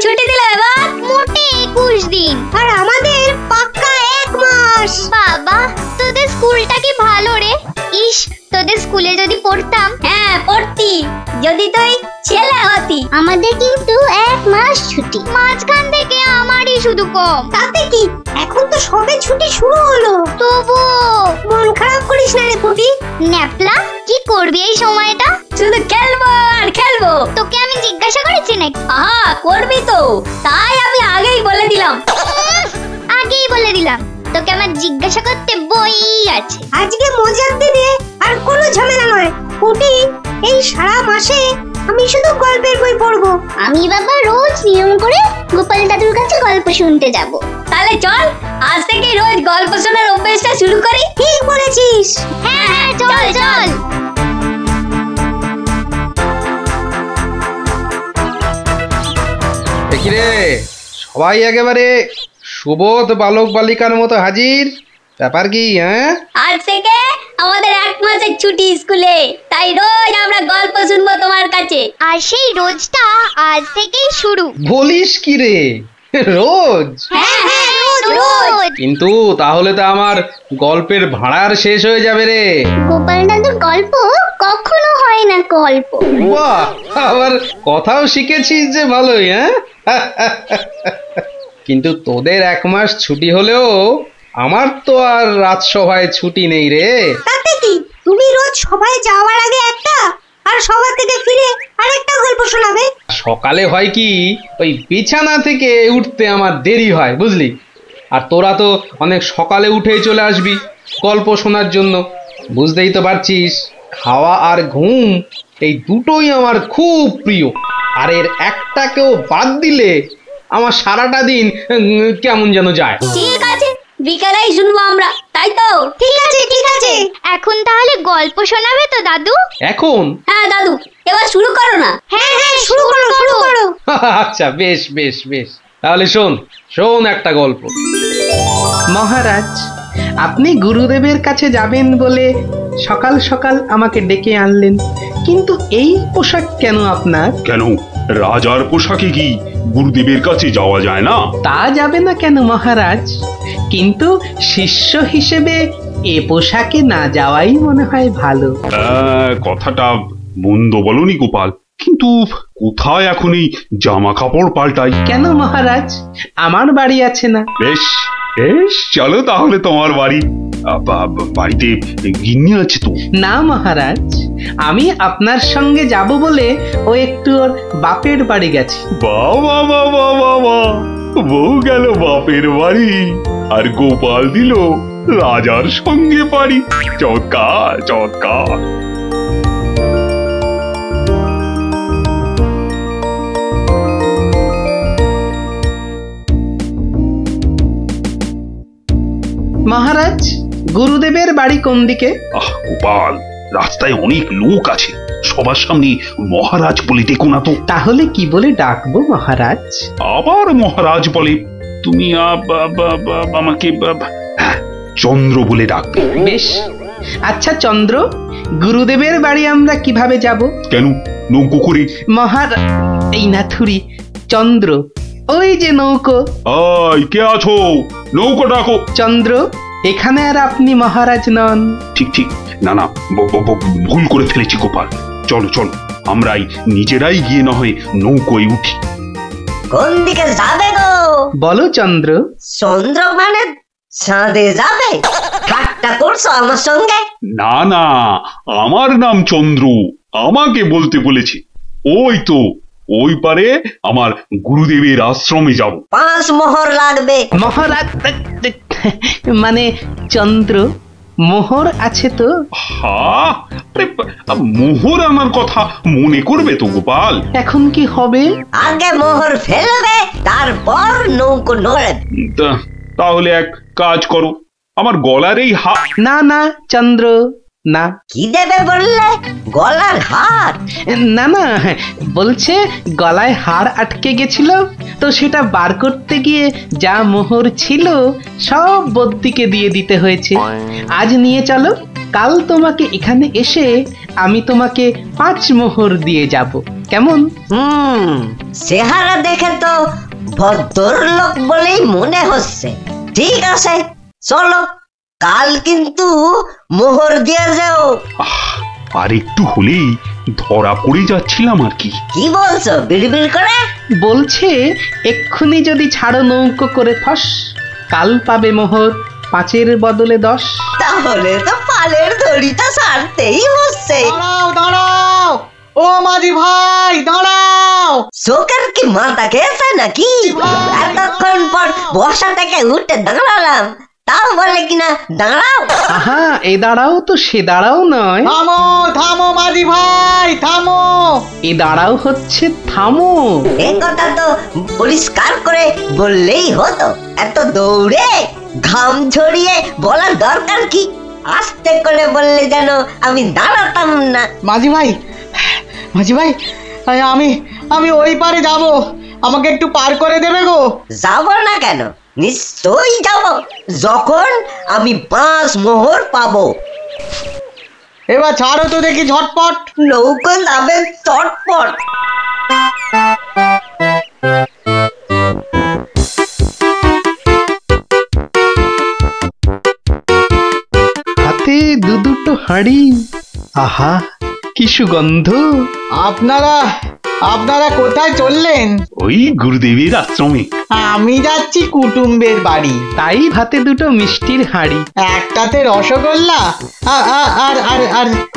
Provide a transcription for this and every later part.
ছুটি দিলে এবার? মোটে 21 দিন। আর আমাদের পাক্কা 1 মাস। বাবা, তোদের স্কুলটা কি ভালো রে। ইস, তোদের স্কুলে যদি পড়তাম। হ্যাঁ পড়তি, যদি তুই ছেলে হতি। আমাদের কিন্তু 1 মাস ছুটি। মাঝখান থেকে আমারই শুধু কম। তাতে কি, এখন তো সবে ছুটি শুরু হলো। তবু মন খারাপ করিস না রে পুটি। ন্যাপলা, কি করবি এই সময়টা? শুধু খেলবো আর খেলবো। তোকে আমি জিজ্ঞাসা করেছি নাকি? হ্যাঁ করবি তো, তাই আমি আগেই বলে দিলাম। আগেই বলে দিলাম, তোকে আমার জিজ্ঞাসা করতে বই আছে। আজকে মজার দিনে আর কোনো ঝামেলা নয় পুটি। এই সারা মাসে আমি শুধু গল্পের বই পড়বো। আমি বাবা রোজ নিয়ম করে গোপাল দাদুর কাছে গল্প শুনতে যাব। তাহলে চল আজ থেকে রোজ গল্প শোনার অভ্যাসটা শুরু করি। ঠিক বলেছিস। হ্যাঁ হ্যাঁ চল চল। দেখি রে, সবাই একেবারে সুবোধ বালক বালিকার মতো হাজির। ব্যাপার কি? হ্যাঁ, আজ থেকে আমাদের 1 মাসের ছুটি স্কুলে, তাই রোজ আমরা গল্প শুনবো তোমার কাছে। আর সেই রোজটা আজ থেকেই শুরু। বলিস কি রে, রোজ? হ্যাঁ হ্যাঁ রোজ রোজ। কিন্তু তাহলে তো আমার গল্পের ভাড়ার শেষ হয়ে যাবে রে। গোপাল দাদুর গল্প কখনো হয় না গল্প। বাহ, আবার কথাও শিখেছিস যে ভালোই। হ্যাঁ, কিন্তু তোদের 1 মাস ছুটি হলেও আমার তো আর রাজসভায় ছুটি নেই রে। তাতে কি, তুমি রোজ সভায় যাওয়ার আগে একটা আর সভা থেকে ফিরে আরেকটা গল্প শোনাবে। সকালে হয় কি, ওই বিছানা থেকে উঠতে আমার দেরি হয় বুঝলি। আর তোরা তো অনেক সকালে উঠেই চলে আসবি গল্প শোনার জন্য। বুঝতেই তো পারছিস, খাওয়া আর ঘুম এই দুটোই আমার খুব প্রিয়। আর এর একটাকেও বাদ দিলে আমার সারাটা দিন কেমন যেন যায়। ঠিক আছে, বিকালেই শুনবো আমরা, তাই তো? ঠিক আছে ঠিক আছে। এখন তাহলে গল্প শোনাবে তো দাদু? এখন? হ্যাঁ দাদু, এবার শুরু করো না। হ্যাঁ হ্যাঁ শুরু করো শুরু করো। আচ্ছা বেশ বেশ বেশ, তাহলে শোন শোন একটা গল্প। মহারাজ, আপনি গুরুদেবের কাছে যাবেন বলে সকাল সকাল আমাকে ডেকে আনলেন, কিন্তু এই পোশাক কেন আপনার? কেন, রাজার পোশাকে কি গুরুদেবের কাছে যাওয়া যায় না? তা যাবে না কেন মহারাজ, কিন্তু শিষ্য হিসেবে এ পোশাকে না যাওয়াই মনে হয় ভালো। কথাটা মন্দ বলনি গোপাল, কিন্তু কোথায় এখন এই জামা কাপড় পাল্টাই? কেন মহারাজ, আমার বাড়ি আছে না? বেশ বেশ, চলো তাহলে তোমার বাড়ি। বাড়িতে গিন্নি আছে তো? না মহারাজ, আমি আপনার সঙ্গে যাব বলে ও একটু ওর বাপের বাড়ি গেছে। বাবা বাবা বাবা, বউ গেল বাপের বাড়ি আর গোপাল দিল রাজার সঙ্গে বাড়ি। চমৎকার চমৎকার। মহারাজ, গুরুদেবের বাড়ি কোন দিকে? গোপাল, রাস্তায় অনেক লোক আছে, সবার সামনে মহারাজ বলে ডেকো না তো। তাহলে কি বলে ডাকবো মহারাজ? আবার মহারাজ বলে? তুমি আমাকে চন্দ্র বলে ডাকবে। বেশ, আচ্ছা চন্দ্র, গুরুদেবের বাড়ি আমরা কিভাবে যাব? কেন, নৌকো করে? এই না থুরি, চন্দ্র, ওই যে নৌকো। কে আছো? নৌকো ডাকো। চন্দ্র, এখানে আর আপনি মহারাজ নন। ঠিক ঠিক, না না, ভুল করে ফেলেছি গোপাল। চলো চলো, আমরাই নিজেরাই গিয়ে না হয় নৌকোয় উঠি। কোন দিকে যাবে গো? বলো চন্দ্র। চন্দ্র মানে চাঁদে যাবে? ঠাট্টা করছো আমার সঙ্গে? না না, আমার নাম চন্দ্র, আমাকে বলতে বলেছে। ওই তো ওই পারে আমার গুরুদেবের আশ্রমে যাব। 5 মোহর লাগবে। মহারাজ মানে চন্দ্র, মোহর আছে তো? হ্যাঁ, মোহর আমার কথা মনে করবে তো গোপাল। এখন কি হবে? আগে মোহর ফেলবে, তারপর নৌকো নড়ে। তাহলে এক কাজ করো, আমার গলার এই না না চন্দ্র, না। কি দেবে বললে? গলার হার? না না, বলছে গলায় হার আটকে গেছিল, তো সেটা বার করতে গিয়ে যা মোহর ছিল সব বদ্যিকে দিয়ে দিতে হয়েছে। আজ নিয়ে চলো, কাল তোমাকে এখানে এসে আমি তোমাকে 5 মোহর দিয়ে যাব, কেমন? চেহারা দেখে তো ভদ্রলোক বলেই মনে হচ্ছে। ঠিক আছে, চলো, কাল কিন্তু মোহর দিয়ে যাও। আর একটু হলেই ধরা পড়ে যাচ্ছিলাম আর কি। কি বলছো বিড়বিড় করে? বলছে এক্ষুনি যদি ছাড়ো নৌকো করে ফস, কাল পাবে মোহর 5-এর বদলে 10। তাহলে তো পালের দড়িটা ছাড়তেই হচ্ছে। দাঁড়াও দাঁড়াও, ও মাঝি ভাই দাঁড়াও। চোখের কি মাথা খেয়েছে নাকি? এতক্ষণ পর বসা থেকে উঠে দাঁড়ালাম, তাও বলে কিনা দাঁড়াও। আহা, এ দাঁড়াও তো সে দাঁড়াও নয়। থামো থামো মাঝি ভাই থামো। এ দাঁড়াও হচ্ছে থামো। এ কথা তো পরিষ্কার করে বললেই হতো। এত দৌড়ে ঘাম ঝরিয়ে বলার দরকার কি? আস্তে করে বললে যেন আমি দাঁড়াতাম না। মাঝি ভাই, মাঝি ভাই, আমি আমি ওই পারে যাব, আমাকে একটু পার করে দেবে গো? যাব না কেন? নিশ্চয়ই যাব, যখন আমি 5 মোহর পাবো। এবার ছাড়ো তো দেখি ঝটপট। নৌকো নামে চটপট। হাতে দুটো হাঁড়ি, আহা কি সুগন্ধ। আপনারা কোথায় চললেন? ওই গুরুদেবের আশ্রমে। আমি যাচ্ছি কুটুম্বের বাড়ি। তাই হাতে দুটো মিষ্টির হাঁড়ি, একটাতে রসগোল্লা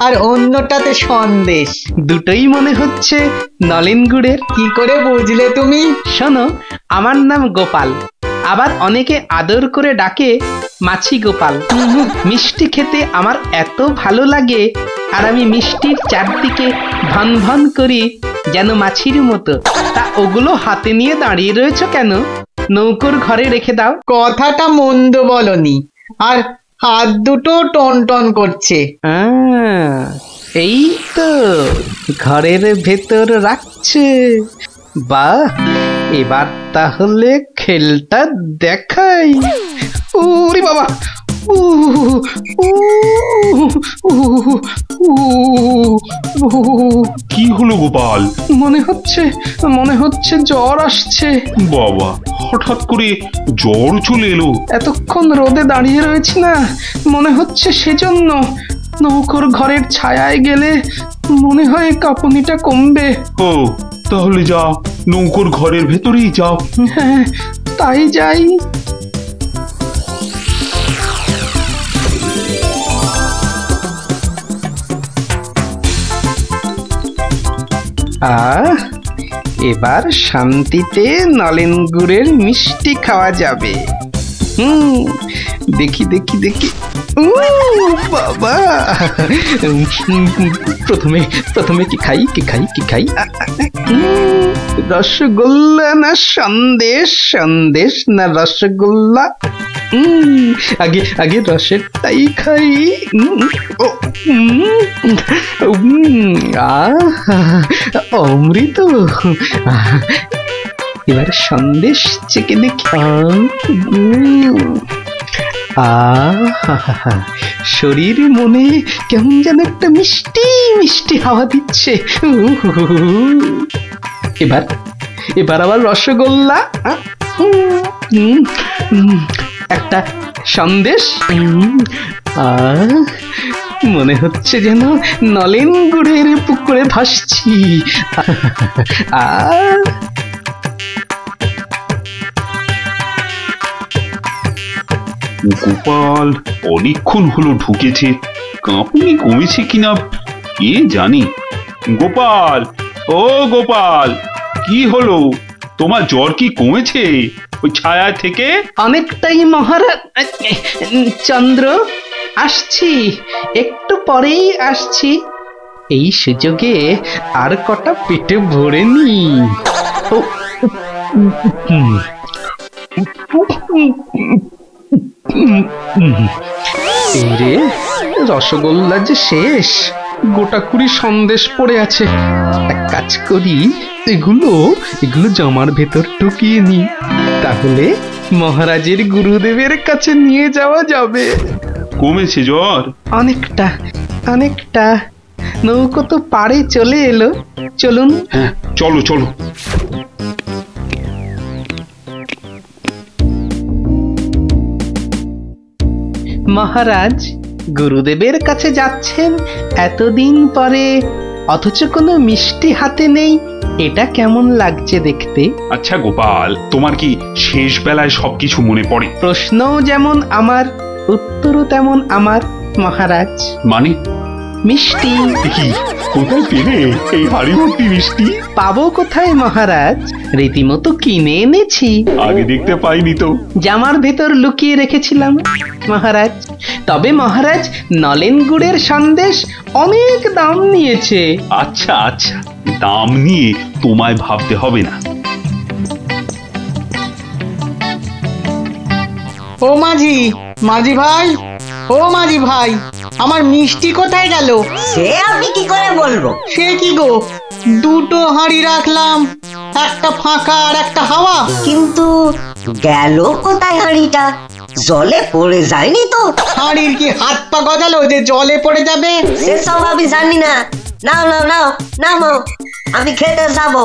আর অন্যটাতে সন্দেশ। দুটোই মনে হচ্ছে নলেন গুড়ের। কি করে বুঝলে তুমি? শোনো, আমার নাম গোপাল, আবার অনেকে আদর করে ডাকে মাছি গোপাল। মিষ্টি খেতে আমার এত ভালো লাগে, আর আমি মিষ্টির চারদিকে ভন ভন করি যেন মাছির মতো। তা ওগুলো হাতে নিয়ে দাঁড়িয়ে রয়েছো কেন? নৌকোর ঘরে রেখে দাও। কথাটা মন্দ বলনি, আর হাত দুটো টন টন করছে। এই তো ঘরের ভেতর রাখছে। বাহ, এবার তাহলে খেলটা দেখাই। ওরে বাবা, কি হলো গোপাল? মনে হচ্ছে জ্বর আসছে। বাবা, হঠাৎ করে জ্বর চলে এলো? এতক্ষণ রোদে দাঁড়িয়ে রয়েছি না, মনে হচ্ছে সেজন্য। নৌকোর ঘরের ছায়ায় গেলে মনে হয় কাঁপুনিটা কমবে। ও, তাহলে যাও, নৌকোর ঘরের ভেতরেই যাও। হ্যাঁ, তাই যাই। এবার শান্তিতে নলেন গুড়ের মিষ্টি খাওয়া যাবে। দেখি দেখি দেখি। বাবা, প্রথমে কি খাই কি খাই কি খাই? রসগোল্লা না সন্দেশ? সন্দেশ না রসগোল্লা? আগে রসেরটাই খাই। অমৃত। এবার সন্দেশ চেকে দেখি। শরীর মনে কেমন যেন একটা মিষ্টি মিষ্টি হাওয়া দিচ্ছে। এবার আবার রসগোল্লা, একটা সন্দেশ। মনে হচ্ছে যেন নলেন গুড়ের পুকুরে ভাসছি। গোপাল অনেকক্ষণ হলো ঢুকেছে, কাঁপুনি কমেছে কিনা কে জানি। গোপাল, ও গোপাল, কি হলো? তোমার জ্বর কি কমেছে ওই ছায়া থেকে? অনেকটাই মহারাজ। চন্দ্র, আসছি, একটু পরেই আসছি। এই সুযোগে আর কটা পেটে ভরে নি। রে, রসগোল্লা যে শেষ, গোটা কুড়ি সন্দেশ পড়ে আছে। এক কাজ করি, এগুলো জামার ভেতর ঢুকিয়ে নি, তাহলে মহারাজের গুরুদেবের কাছে নিয়ে যাওয়া যাবে। কমেছে জ্বর? অনেকটা। নৌকো তো পাড়ে চলে এলো, চলুন। হ্যাঁ চলো চলো। মহারাজ, গুরুদেবের কাছে যাচ্ছেন এতদিন পরে, অথচ কোনো মিষ্টি হাতে নেই, এটা কেমন লাগছে দেখতে? আচ্ছা গোপাল, তোমার কি শেষ বেলায় সবকিছু মনে পড়ে? প্রশ্নও যেমন আমার, উত্তরও তেমন আমার মহারাজ। মানে? মিষ্টি। কি কোথায় পেলে এই হাড়ি ভর্তি মিষ্টি? পাবো কোথায় মহারাজ, রীতিমতো কিনে এনেছি। আগে দেখতে পাইনি তো। জামার ভেতর লুকিয়ে রেখেছিলাম মহারাজ। তবে মহারাজ, নলেন গুড়ের সন্দেশ অনেক দাম নিয়েছে। আচ্ছা আচ্ছা, দাম নিয়ে তোমায় ভাবতে হবে না। ও মাঝি, মাঝি ভাই, ও মাঝি ভাই, আমার মিষ্টি কোথায় গেল? সে আমি কি করে বলবো? সে কি গো, দুটো হাঁড়ি রাখলাম, একটা ফাঁকা আর একটা হাওয়া। কিন্তু গেল কোথায় হাঁড়িটা? জলে পড়ে যায়নি তো? হাঁড়ির কি হাত পা গজালো যে জলে পড়ে যাবে? সেসব আমি জানি না। নাও নাও নাও নাও, আমি খেতে যাবো।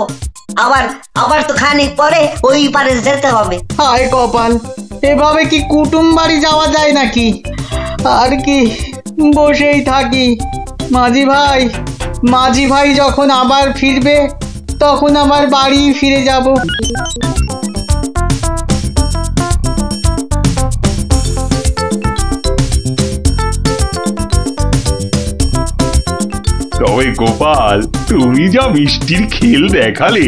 আবার আবার তো খানিক পরে ওই পারে যেতে হবে। হায় কপাল, এভাবে কি কুটুম বাড়ি যাওয়া যায় নাকি? আর কি বসেই থাকি। মাঝি ভাই যখন আবার ফিরবে তখন আবার বাড়ি ফিরে যাব। তবে গোপাল, তুমি যা মিষ্টির খেল দেখালে,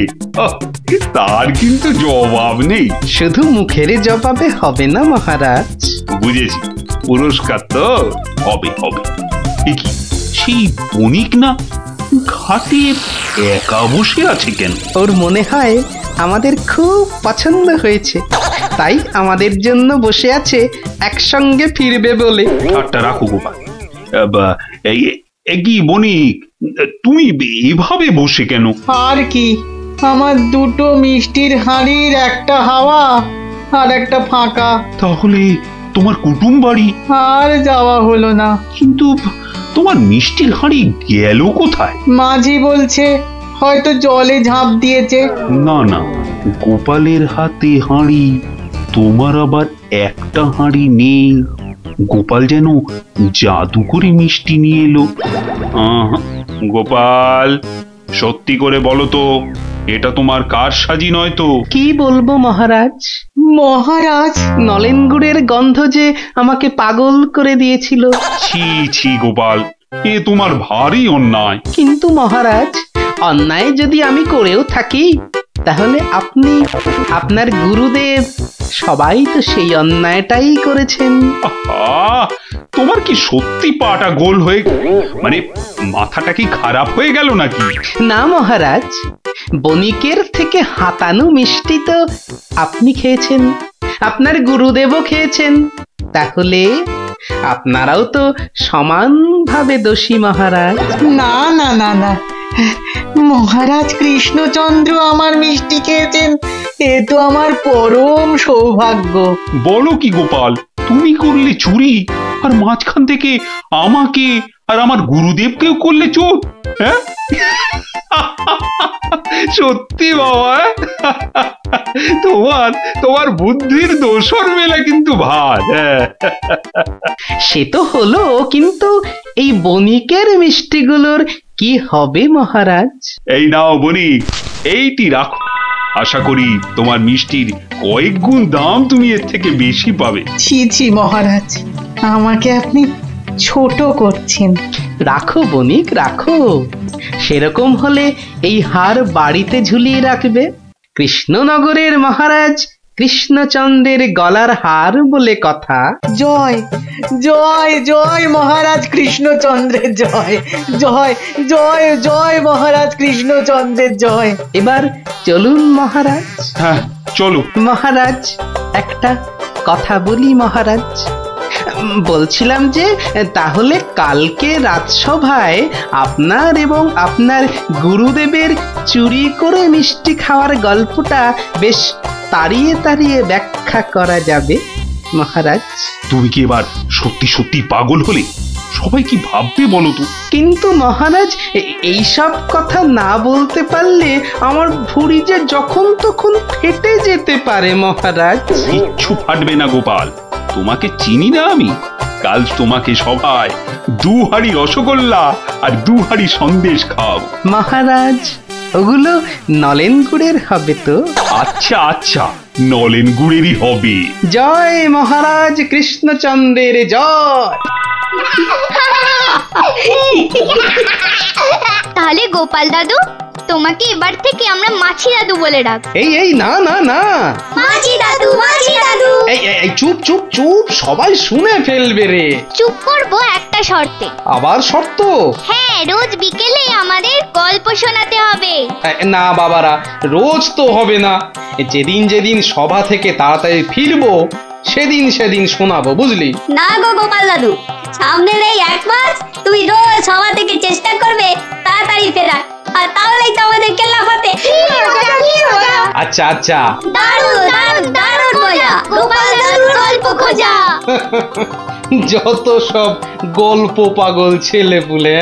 তার কিন্তু জবাব নেই। শুধু মুখের জবাবে হবে না মহারাজ। বুঝেছি, পুরস্কার তো হবে হবে। এ কি, সেই বণিক না ঘাটে একা বসে আছে কেন? ওর মনে হয় আমাদের খুব পছন্দ হয়েছে, তাই আমাদের জন্য বসে আছে, একসঙ্গে ফিরবে বলে। ঠাট্টা রাখো গোপাল। কি বণিক, তুমি এভাবে বসে কেন? আর কি, আমার দুটো মিষ্টির হাঁড়ির একটা হাওয়া আর একটা ফাঁকা। তাহলে তোমার কুটুম বাড়ি আর যাওয়া হলো না। কিন্তু তোমার মিষ্টির হাঁড়ি গেল কোথায়? মাঝি বলছে হয়তো জলে ঝাঁপ দিয়েছে। না না, গোপালের হাতে হাঁড়ি, তোমার আবার একটা হাঁড়ি নেই। গোপাল যেন জাদু করে মিষ্টি নিয়ে এলো। গোপাল, সত্যি করে বলো তো, এটা তোমার কার সাজি নয় তো? কি বলবো মহারাজ? মহারাজ, নলেন গুড়ের গন্ধ যে আমাকে পাগল করে দিয়েছিল। ছি ছি গোপাল, এ তোমার ভারী অন্যায়। কিন্তু মহারাজ, অন্যায় যদি আমি করেও থাকি, তাহলে আপনি, আপনার গুরুদেব, সবাই তো সেই অন্যায়টাই করেছেন। তোমার কি সত্যি পাটা গোল হয়ে, মানে মাথাটা কি খারাপ হয়ে গেল নাকি? না মহারাজ, বণিকের থেকে হাতানো মিষ্টি তো আপনি খেয়েছেন, আপনার গুরুদেবও খেয়েছেন, তাহলে আপনারাও তো সমানভাবে দোষী মহারাজ। না না না না, মহারাজ কৃষ্ণচন্দ্র আমার মিষ্টি খেয়েছেন, এ তো আমার পরম সৌভাগ্য। বলো কি গোপাল, তুমি করলে চুরি, আর মাঝখান থেকে আমাকে আর আমার গুরুদেবকেও করলে চোর? হ্যাঁ সত্যি বাবা, তোমার বুদ্ধির দোসর মেলা কিন্তু ভার। সে তো হলো, কিন্তু এই বণিকের মিষ্টিগুলোর কি হবে মহারাজ? এই নাও বণিক, এইটি রাখো। আশা করি তোমার মিষ্টির কয়েক গুণ দাম তুমি এর থেকে বেশি পাবে। ছি ছি মহারাজ, আমাকে আপনি ছোট করছেন। রাখো বণিক, রাখো। সেরকম হলে এই হার বাড়িতে ঝুলিয়ে রাখবে। কৃষ্ণনগরের মহারাজ কৃষ্ণচন্দ্রের গলার হার বলে কথা। জয় জয় জয় মহারাজ কৃষ্ণচন্দ্রের জয়, জয় জয় জয় মহারাজ কৃষ্ণচন্দ্রের জয়। এবার চলুন মহারাজ। হ্যাঁ চলো। মহারাজ, একটা কথা বলি মহারাজ। বলছিলাম যে, তাহলে কালকে রাজসভায় আপনার এবং আপনার গুরুদেবের চুরি করে মিষ্টি খাওয়ার গল্পটা বেশ তাড়িয়ে তাড়িয়ে ব্যাখ্যা করা যাবে মহারাজ। তুমি কি এবার সত্যি সত্যি পাগল হলে? সবাই কি ভাববে বলো তো? কিন্তু মহারাজ এইসব কথা না বলতে পারলে আমার ভুঁড়ি যে যখন তখন ফেটে যেতে পারে মহারাজ। কিচ্ছু ফাটবে না গোপাল, তোমাকে চিনি না আমি? কাল তোমাকে সবাই 2 হাঁড়ি রসগোল্লা আর 2 হাঁড়ি সন্দেশ খাও। মহারাজ ওগুলো নলেন গুড়ের হবে তো? আচ্ছা আচ্ছা, নলেন গুড়েরই হবে। জয় মহারাজ কৃষ্ণচন্দ্রের জয়। তাহলে গোপাল দাদু, তোমাকে এবার থেকে আমরা মাছি দাদু বলে ডাক। এই না না না, মাছি দাদু, মাছি দাদু। এই চুপ চুপ চুপ, সবাই শুনে ফেলবে রে। চুপ করবো একটা শর্তে। আবার শর্ত? হ্যাঁ, রোজ বিকেলে আমাদের গল্প শোনাতে হবে। না বাবারা, রোজ তো হবে না। যেদিন যেদিন সভা থেকে তাড়াতাড়ি ফিরবো সেদিন সেদিন শোনাবো, বুঝলি? না গো গোপাল দাদু, সামনের এই 1 মাস তুমি রোজ সভা থেকে চেষ্টা করবে তাড়াতাড়ি ফেরার, আর তাহলেই তো আমাদের কেল্লা ফতে। আচ্ছা আচ্ছা, দারুণ দারুণ দারুণ মজা, গোপাল দাদুর গল্প খোঁজা। যত সব গল্প পাগল ছেলে পুলে।